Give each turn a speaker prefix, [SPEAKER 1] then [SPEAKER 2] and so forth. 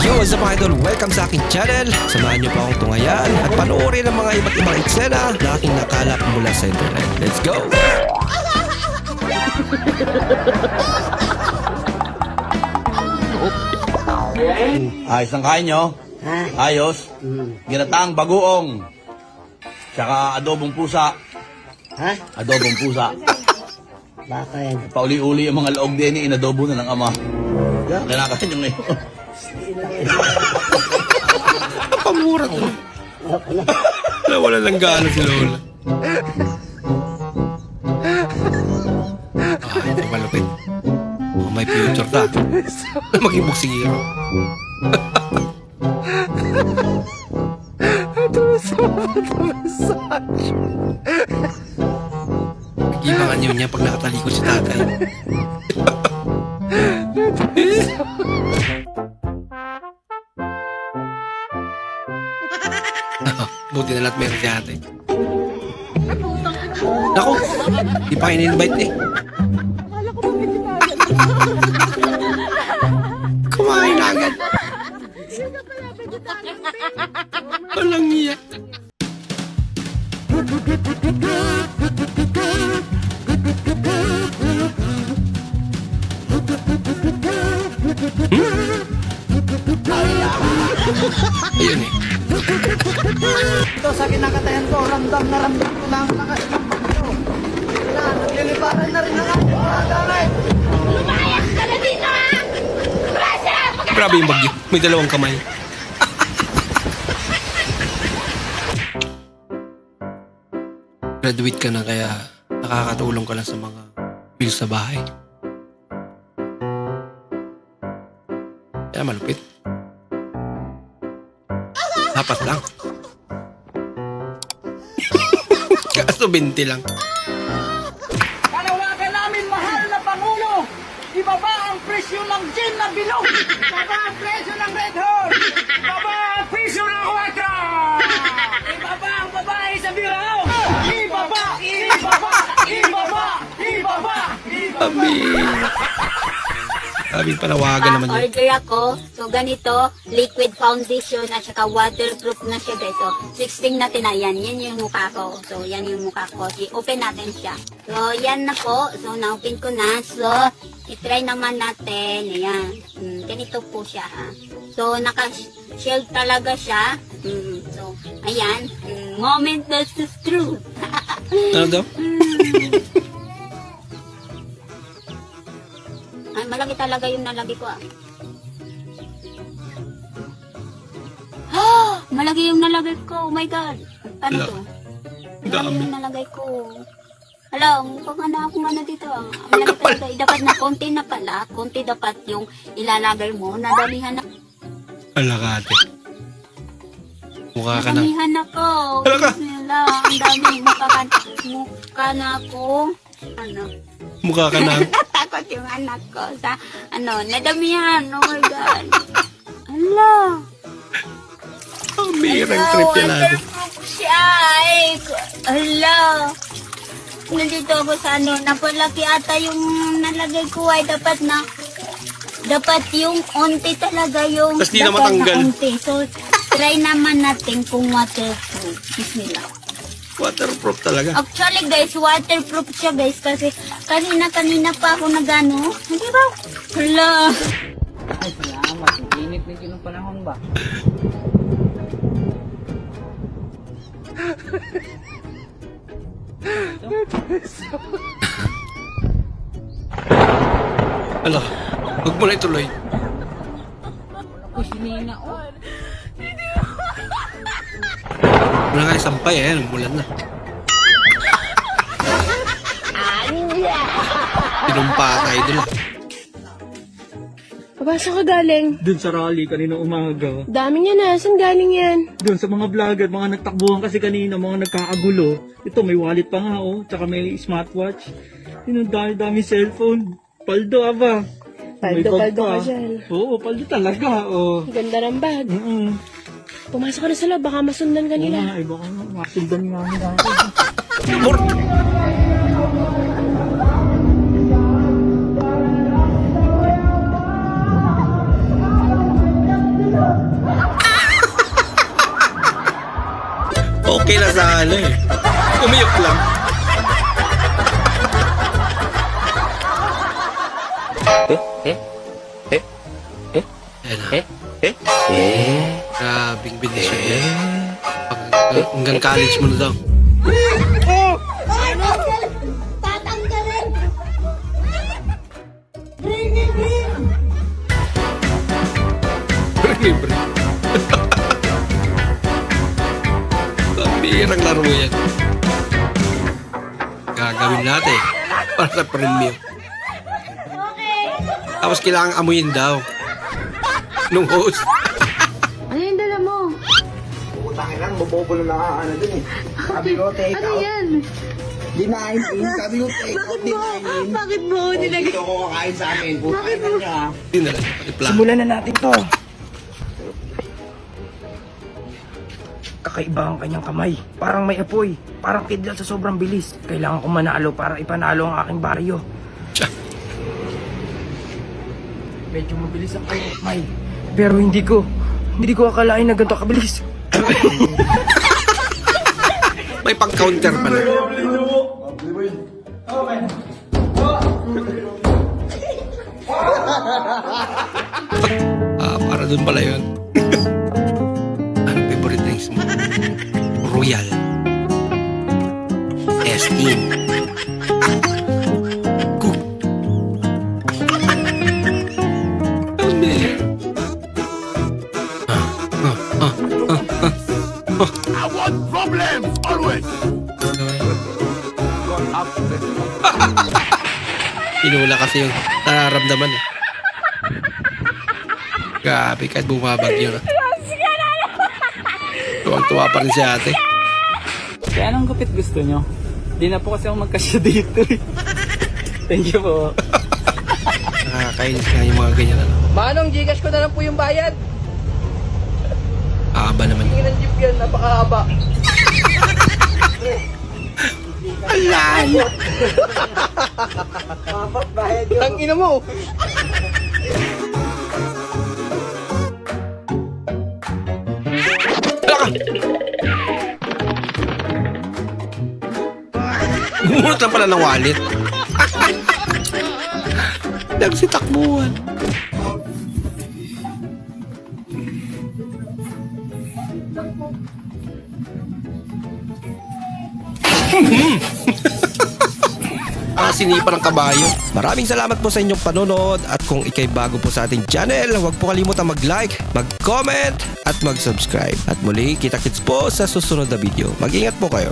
[SPEAKER 1] Yo, what's up mga idol? Welcome sa aking channel. Samahan niyo pa akong tungayan at panoorin ang mga iba't ibang eksena na aking nakalap mula sa internet. Let's go!
[SPEAKER 2] Ayos ang kain nyo? Ayos? Ginataang bagoong. Tsaka adobong pusa.
[SPEAKER 3] Ha?
[SPEAKER 2] Adobong pusa.
[SPEAKER 3] Baka yan.
[SPEAKER 2] Pauli-uli yung mga laog din inadobo na ng ama. Kinakain nyo ngayon.
[SPEAKER 1] Pamura to. Wala lang gana si Lola. Ito malupit. May future ta. Maging buksigiro. Nag-ibangan yun niya pag nakatalikod si tatay. Buti na lahat meron si ate. Naku, di pa in-invite eh. Kumain na agad. Walang iya. Ayun eh.
[SPEAKER 3] Ito sa kinakatayan ko, ramdam ko na ang lakas ng bagyo. Wala, nagliliparan na rin ang aking mga gamit.
[SPEAKER 4] Lumayas ka na dito, ha? Brasa!
[SPEAKER 1] Grabe yung bagyo. May dalawang kamay. Graduate ka na kaya nakakatulong ka lang sa mga bills sa bahay. Kaya malupit. Dapat lang. Kaso 20 lang.
[SPEAKER 3] Panawagan namin, mahal na Pangulo! Ibaba ang presyo ng gin na bilog! Ibaba ang presyo ng Red Horse! Ibaba ang presyo ng Quattro! Ibaba ang babae sa biraw! Ibaba! Ibaba! Ibaba! Ibaba!
[SPEAKER 1] Aming panawagan naman yun.
[SPEAKER 4] Order ako. So, ganito, liquid foundation at saka waterproof na siya, guys. So, 16 natin na yan. Yan yung mukha ko. So, yan yung mukha ko. I-open natin siya. So, yan na po. So, na-open ko na. So, i-try naman natin. Ayan. Ganito po siya, ha. So, naka-shield talaga siya. So, ayan. Moment that's the truth.
[SPEAKER 1] Ano daw?
[SPEAKER 4] Ay, malaki talaga yung nalagay ko, ah. Malaki yung nalagay ko. Oh my God. Ano
[SPEAKER 1] Wala.
[SPEAKER 4] to?
[SPEAKER 1] Dami.
[SPEAKER 4] Malaki yung nalagay ko. Hala, mukhang ano akong ano dito, ah. Malaki talaga. Dapat na konti na pala. Konti dapat yung ilalagay mo. Nadamihan na.
[SPEAKER 1] Alakate. Mukha ka na.
[SPEAKER 4] Nadamihan ako.
[SPEAKER 1] Hala ka.
[SPEAKER 4] Hala, ang dami. Mukha na ako. Ano?
[SPEAKER 1] Mukha ka na.
[SPEAKER 4] Natakot yung anak ko sa, ano, nadamihan. Oh my God. Hala.
[SPEAKER 1] Ang birang trip yan natin.
[SPEAKER 4] Waterproof siya. Ay, hala. Nandito ako sa ano, napalaki ata yung nalagay ko ay dapat yung onti talaga yung
[SPEAKER 1] Tas di na
[SPEAKER 4] dapat
[SPEAKER 1] matanggal.
[SPEAKER 4] onti. So, try naman natin kung waterproof. Bismillah.
[SPEAKER 1] Waterproof talaga.
[SPEAKER 4] Actually guys, waterproof siya guys kasi kanina pa ako nagano. Hindi ba? Hala.
[SPEAKER 3] Ay, salamat. Init na yun ng panahon ba?
[SPEAKER 1] Ala, huwag mo na ituloy.
[SPEAKER 3] Ako sinina, oh.
[SPEAKER 1] Wala nga yung sampay eh, nagmulan na. Tinumpa tayo doon ah.
[SPEAKER 5] Baba, saan ka galing?
[SPEAKER 6] Doon sa rally kanina umaga.
[SPEAKER 5] Dami niya na. Saan galing yan?
[SPEAKER 6] Doon sa mga vlogger, mga nagtakbuhan kasi kanina, mga nagkakagulo. Ito, may wallet pa nga, oh. Tsaka may smartwatch. Yun, ang dami-dami cellphone. Paldo, aba. May bag
[SPEAKER 5] Paldo
[SPEAKER 6] pa.
[SPEAKER 5] ka dyan.
[SPEAKER 6] Oo, paldo talaga, oh.
[SPEAKER 5] Ganda ng bag. Pumasok ka na sa loob. Baka masundan ka
[SPEAKER 6] Oo
[SPEAKER 5] nila.
[SPEAKER 6] nga, ay baka masundan nga nila.
[SPEAKER 1] Kinasalo eh. Umiyok lang. Ayan na. Grabing bindisyon yan. Hanggang college mo na daw.
[SPEAKER 4] Tatanggalin!
[SPEAKER 1] Libre. Pambirang laro yan. Gagawin natin para sa premium. Tapos kailangan amuyin daw nung host.
[SPEAKER 5] Ano yung dala mo?
[SPEAKER 3] Utangin lang, bobobo na ano dun eh. Sabi ko, take out.
[SPEAKER 5] yan?
[SPEAKER 3] Dinain. Sabi ko, take out, dinain.
[SPEAKER 5] Bakit mo nilagay?
[SPEAKER 3] Dito ko kakain sa amin. Putangin na niya ah.
[SPEAKER 1] Hindi na lang. Pati plan.
[SPEAKER 3] Simulan na natin to. Kakaiba ang kanyang kamay. Parang may apoy. Parang kidlat sa sobrang bilis. Kailangan ko manalo para ipanalo ang aking baryo.
[SPEAKER 1] Tsa.
[SPEAKER 3] Medyo mabilis ang kanyang kamay. Pero hindi ko akalain na ganito kabilis.
[SPEAKER 1] May pang-counter pala. Para dun pala yun. Anong favorite drinks mo? Royal. Estin. Cook. Ano yan?
[SPEAKER 2] I want problems always.
[SPEAKER 1] Pinula kasi yung nararamdaman eh. Grabe, kahit bumabagyo na. Tuwang-tuwa pa rin si ate.
[SPEAKER 6] Kaya anong gupit gusto nyo? Di na po kasi ako magkasya dito eh. Thank you po.
[SPEAKER 1] Nakakainis nga yung mga ganyan ano.
[SPEAKER 3] Manong, Gcash ko na lang po yung bayad.
[SPEAKER 1] Aba naman.
[SPEAKER 3] Tingin ng jeep yan, napakahaba.
[SPEAKER 1] Alayo!
[SPEAKER 3] Dapat bayad yun. Tangina mo.
[SPEAKER 1] Gumulot lang pala ng wallet. Nagsitakbuhan. Sinipa ng kabayo. Maraming salamat po sa inyong panonood at kung ikay bago po sa ating channel, huwag po kalimutan mag-like, mag-comment at mag-subscribe. At muli, kita-kits po sa susunod na video. Mag-ingat po kayo.